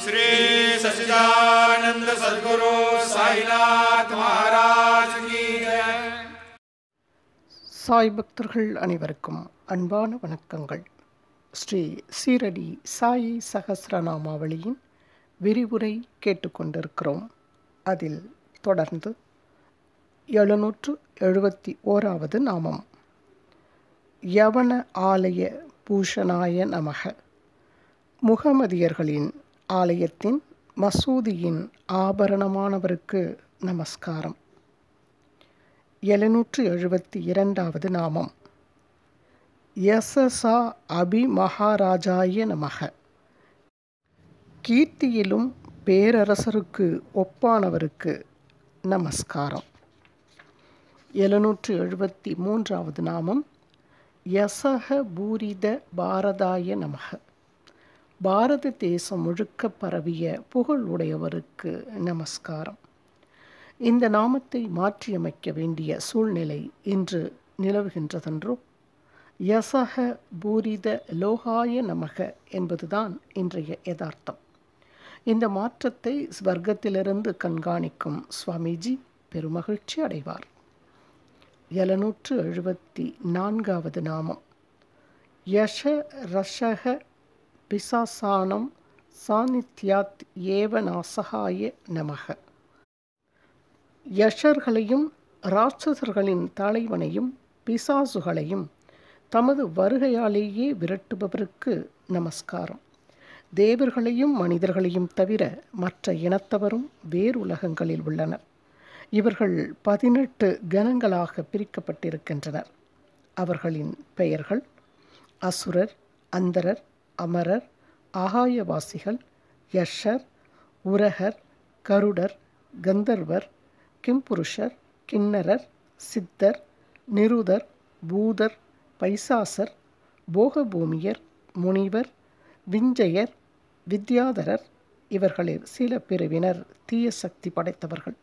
श्री सच्चिदानंद सद्गुरु साईनाथ महाराज की जय. சாய் பக்தர்கள் அனைவருக்கும் அன்பான வணக்கங்கள். ஸ்ரீ சீரடி சாயி சகஸ்ரநாமாவளியின் விரிவுரை கேட்டுக்கொண்டிருக்கிறோம். அதில் தொடர்ந்து 771வது நாமம் யவன ஆலய பூஷணாய நமக. முகமதியர்களின் ஆலயத்தின் மசூதியின் ஆபரணமானவருக்கு நமஸ்காரம். 772வது நாமம் யசசா அபி மகாராஜாய நமக. கீர்த்தியிலும் பேரரசருக்கு ஒப்பானவருக்கு நமஸ்காரம். 773வது நாமம் யசக பூரித பாரதாய நமக. பாரத தேசம் முழுக்க பரவிய புகழ் உடையவருக்கு நமஸ்காரம். இந்த நாமத்தை மாற்றியமைக்க வேண்டிய சூழ்நிலை இன்று நிலவுகின்றதென்றோ. யசக பூரித லோகாய நமக என்பதுதான் இன்றைய யதார்த்தம். இந்த மாற்றத்தை ஸ்வர்க்கத்திலிருந்து கண்காணிக்கும் சுவாமிஜி பெருமகிழ்ச்சி அடைவார். 774வது நாமம் யஷ ரஷக பிசாசானம் சாநித்யாத் ஏவ நாசகாய நமக. யஷர்களையும் ராட்சசர்களின் தலைவனையும் பிசாசுகளையும் தமது வருகையாலேயே விரட்டுபவருக்கு நமஸ்காரம். தேவர்களையும் மனிதர்களையும் தவிர மற்ற இனத்தவரும் வேறு உலகங்களில் உள்ளனர். இவர்கள் 18 கணங்களாக பிரிக்கப்பட்டிருக்கின்றனர். அவர்களின் பெயர்கள் அசுரர், அந்தரர், அமரர், ஆகாயவாசிகள், யஷர், உரகர், கருடர், கந்தர்வர், கிம்புருஷர், கிண்ணரர், சித்தர், நிருதர், பூதர், பைசாசர், போகபூமியர், முனிவர், விஞ்சயர், வித்யாதரர். இவர்களில் சில பிரிவினர் தீய சக்தி படைத்தவர்கள்,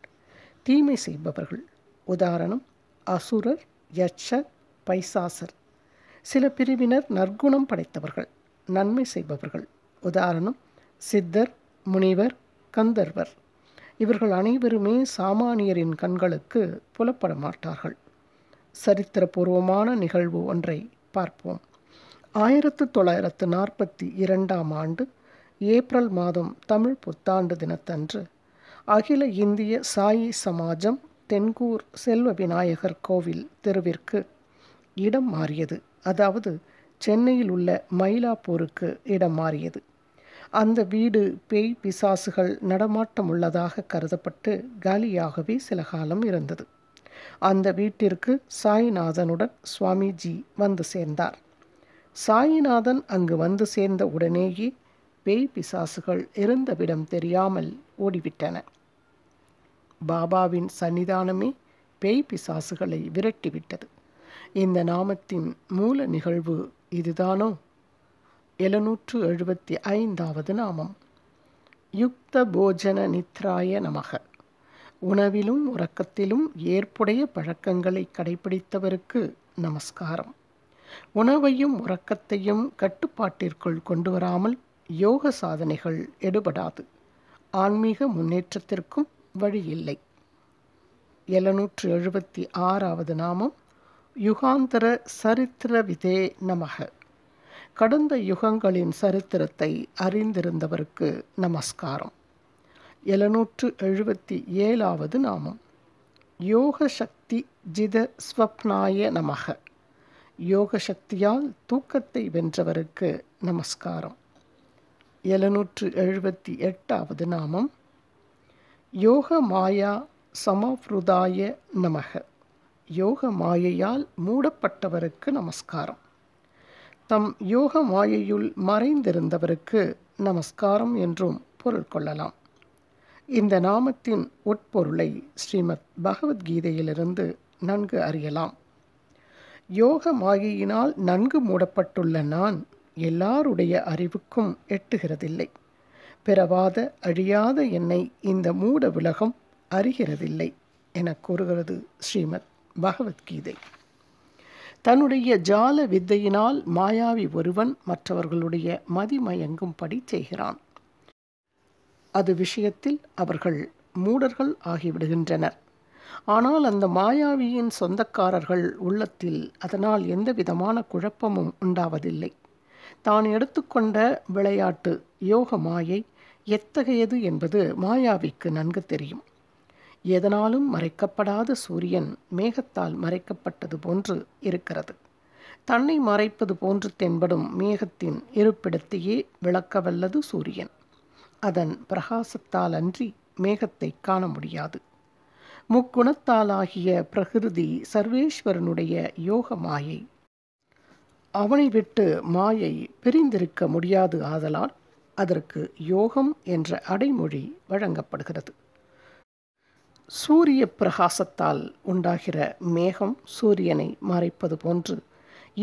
தீமை செய்பவர்கள். உதாரணம் அசுரர், யட்சர், பைசாசர். சில பிரிவினர் நற்குணம் படைத்தவர்கள், நன்மை செய்பவர்கள். உதாரணம் சித்தர், முனிவர், கந்தர்வர். இவர்கள் அனைவருமே சாமானியரின் கண்களுக்கு புலப்பட மாட்டார்கள். சரித்திரபூர்வமான நிகழ்வு ஒன்றை பார்ப்போம். 1942ஆம் ஆண்டு ஏப்ரல் மாதம் தமிழ் புத்தாண்டு தினத்தன்று அகில இந்திய சாயி சமாஜம் தென்கூர் செல்வ விநாயகர் கோவில் தெருவிற்கு இடம் மாறியது. அதாவது சென்னையில் உள்ள மயிலாப்பூருக்கு இடம் மாறியது. அந்த வீடு பேய் பிசாசுகள் நடமாட்டம் உள்ளதாக கருதப்பட்டு காலியாகவே சில காலம் இருந்தது. அந்த வீட்டிற்கு சாய்நாதனுடன் சுவாமிஜி வந்து சேர்ந்தார். சாய்நாதன் அங்கு வந்து சேர்ந்த உடனேயே பேய் பிசாசுகள் இருந்தவிடம் தெரியாமல் ஓடிவிட்டன. பாபாவின் சன்னிதானமே பேய் பிசாசுகளை விரட்டிவிட்டது. இந்த நாமத்தின் மூல நிகழ்வு இதுதானோ? 775வது நாமம் யுக்த போஜன நித்ராய நமக. உணவிலும் உறக்கத்திலும் ஏற்புடைய பழக்கங்களை கடைபிடித்தவருக்கு நமஸ்காரம். உணவையும் உறக்கத்தையும் கட்டுப்பாட்டிற்குள் கொண்டு வராமல் யோக சாதனைகள் எடுபடாது. ஆன்மீக முன்னேற்றத்திற்கும் வழியில்லை. 776வது நாமம் யுகாந்தர சரித்திர விதே நமக. கடந்த யுகங்களின் சரித்திரத்தை அறிந்திருந்தவருக்கு நமஸ்காரம். 777வது நாமம் யோக சக்தி ஜித ஸ்வப்னாய நமக. யோக சக்தியால் தூக்கத்தை வென்றவருக்கு நமஸ்காரம். 778வது நாமம் யோக மாயா சமப்ருதாய நமக. யோக மாயையால் மூடப்பட்டவருக்கு நமஸ்காரம். தம் யோக மாயையுள் மறைந்திருந்தவருக்கு நமஸ்காரம் என்றும் பொருள் கொள்ளலாம். இந்த நாமத்தின் உட்பொருளை ஸ்ரீமத் பகவத்கீதையிலிருந்து நன்கு அறியலாம். யோக மாயையினால் நன்கு மூடப்பட்டுள்ள நான் எல்லாருடைய அறிவுக்கும் எட்டுகிறதில்லை. பிறவாத அழியாத என்னை இந்த மூட உலகம் அறிகிறதில்லை என கூறுகிறது ஸ்ரீமத் பகவத்கீதை. தன்னுடைய ஜால வித்தையினால் மாயாவி ஒருவன் மற்றவர்களுடைய மதிமயங்கும்படி செய்கிறான். அது விஷயத்தில் அவர்கள் மூடர்கள் ஆகிவிடுகின்றனர். ஆனால் அந்த மாயாவியின் சொந்தக்காரர்கள் உள்ளத்தில் அதனால் எந்த விதமான குழப்பமும் உண்டாவதில்லை. தான் எடுத்துக்கொண்ட விளையாட்டு யோக மாயை எத்தகையது என்பது மாயாவிக்கு நன்கு தெரியும். எதனாலும் மறைக்கப்படாத சூரியன் மேகத்தால் மறைக்கப்பட்டது போன்று இருக்கிறது. தன்னை மறைப்பது போன்று தென்படும் மேகத்தின் இருப்பிடத்தையே விளக்கவல்லது சூரியன். அதன் பிரகாசத்தால் அன்றி மேகத்தை காண முடியாது. முக்குணத்தாலாகிய பிரகிருதி சர்வேஸ்வரனுடைய யோக மாயை. அவனை விட்டு மாயை பிரிந்திருக்க முடியாது. ஆதலால் அதற்கு யோகம் என்ற அடைமொழி வழங்கப்படுகிறது. சூரிய பிரகாசத்தால் உண்டாகிற மேகம் சூரியனை மறைப்பது போன்று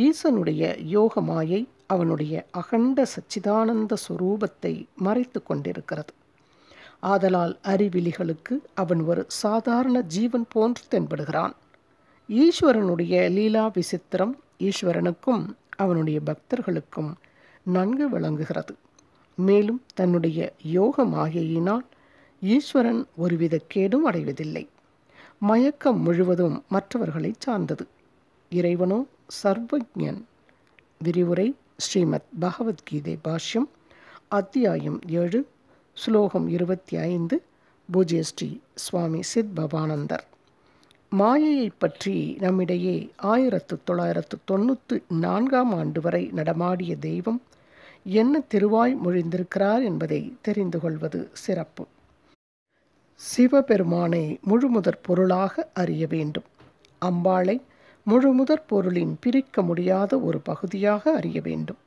ஈசனுடைய யோக மாயை அவனுடைய அகண்ட சச்சிதானந்த சுரூபத்தை மறைத்து கொண்டிருக்கிறது. ஆதலால் அறிவிலிகளுக்கு அவன் ஒரு சாதாரண ஜீவன் போன்று தென்படுகிறான். ஈஸ்வரனுடைய லீலா விசித்திரம் ஈஸ்வரனுக்கும் அவனுடைய பக்தர்களுக்கும் நன்கு விளங்குகிறது. மேலும் தன்னுடைய யோக மாயையினால் ஈஸ்வரன் ஒருவித கேடும் அடைவதில்லை. மயக்கம் முழுவதும் மற்றவர்களை சார்ந்தது. இறைவனோ சர்வஜன். விரிவுரை ஸ்ரீமத் பகவத்கீதை பாஷ்யம் அத்தியாயம் 7 ஸ்லோகம் 25 பூஜ்ய ஸ்ரீ சுவாமி சித் பவானந்தர். மாயையை பற்றி நம்மிடையே 1994 ஆண்டு வரை நடமாடிய தெய்வம் என்ன திருவாய் மொழிந்திருக்கிறார் என்பதை தெரிந்து கொள்வது சிறப்பு. சிவபெருமானை முழுமுதற் பொருளாக அறிய வேண்டும். அம்பாளை முழுமுதற் பொருளின் பிரிக்க முடியாத ஒரு பகுதியாக அறிய வேண்டும்.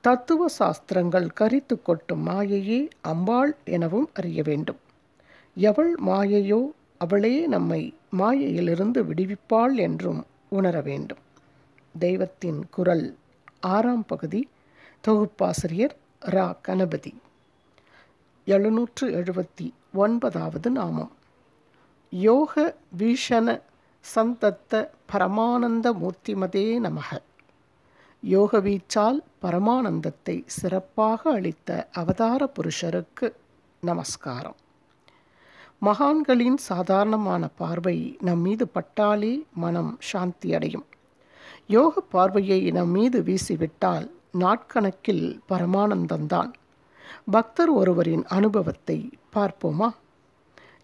தத்துவ சாஸ்திரங்கள் கரித்து கொட்டும் மாயையே அம்பாள் எனவும் அறிய வேண்டும். எவள் மாயையோ அவளே நம்மை மாயையிலிருந்து விடுவிப்பாள் என்றும் உணர வேண்டும். தெய்வத்தின் குரல் 6ஆம் பகுதி. தொகுப்பாசிரியர் ரா கணபதி. 779வது நாமம். யோக வீஷண சந்தத்த பரமானந்த மூர்த்திமதே நமக. யோக வீச்சால் பரமானந்தத்தை சிறப்பாக அளித்த அவதார புருஷருக்கு நமஸ்காரம். மகான்களின் சாதாரணமான பார்வை நம் மீது பட்டாலே மனம் சாந்தி அடையும். யோக பார்வையை நம் மீது வீசிவிட்டால் நாட்கணக்கில் பரமானந்தந்தான். பக்தர் ஒருவரின் அனுபவத்தை பார்ப்போமா?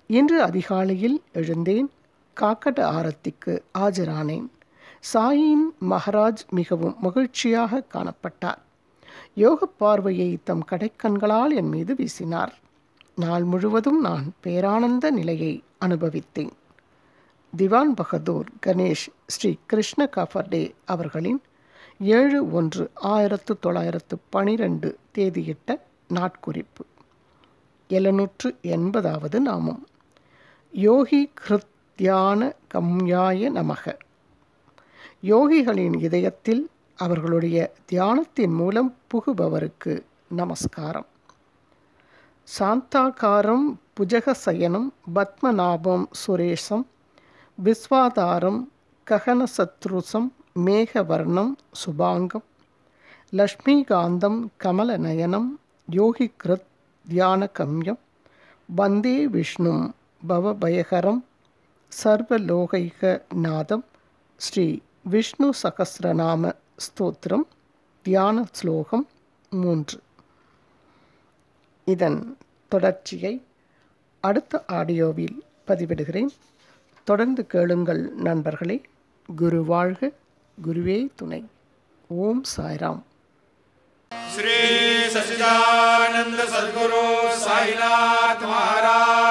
இன்று அதிகாலையில் எழுந்தேன். காக்கட ஆரத்திக்கு ஆஜரானேன். சாயின் மகாராஜ் மிகவும் மகிழ்ச்சியாக காணப்பட்டார். யோக பார்வையை தம் கடைக்கண்களால் என் மீது வீசினார். நாள் முழுவதும் நான் பேரானந்த நிலையை அனுபவித்தேன். திவான் பகதூர் கணேஷ் ஸ்ரீ கிருஷ்ண கஃபர்டே அவர்களின் 7/1/1912 தேதியிட்ட நாட்குறிப்பு. 780வது நாமம். யோகி கிருத் தியான கம்யாய நமக. யோகிகளின் இதயத்தில் அவர்களுடைய தியானத்தின் மூலம் புகுபவருக்கு நமஸ்காரம். சாந்தாகாரம் புஜகசயனம் பத்மநாபம் சுரேஷம் விஸ்வாதாரம் ககனசத்ருசம் மேகவர்ணம் சுபாங்கம் லக்ஷ்மிகாந்தம் கமலநயனம் யோகிகிருத் தியானகம்யம் வந்தே விஷ்ணும் பவபயகரம் சர்வலோகைக நாதம். ஸ்ரீ விஷ்ணு சகஸ்ரநாம ஸ்தோத்திரம். தியான ஸ்லோகம் 3. இதன் தொடர்ச்சியை அடுத்த ஆடியோவில் பதிவிடுகிறேன். தொடர்ந்து கேளுங்கள் நண்பர்களே. குரு வாழ்க, குருவே துணை. ஓம் சாய்ராம். श्री सच्चिदानंद सद्गुरु साईनाथ महाराज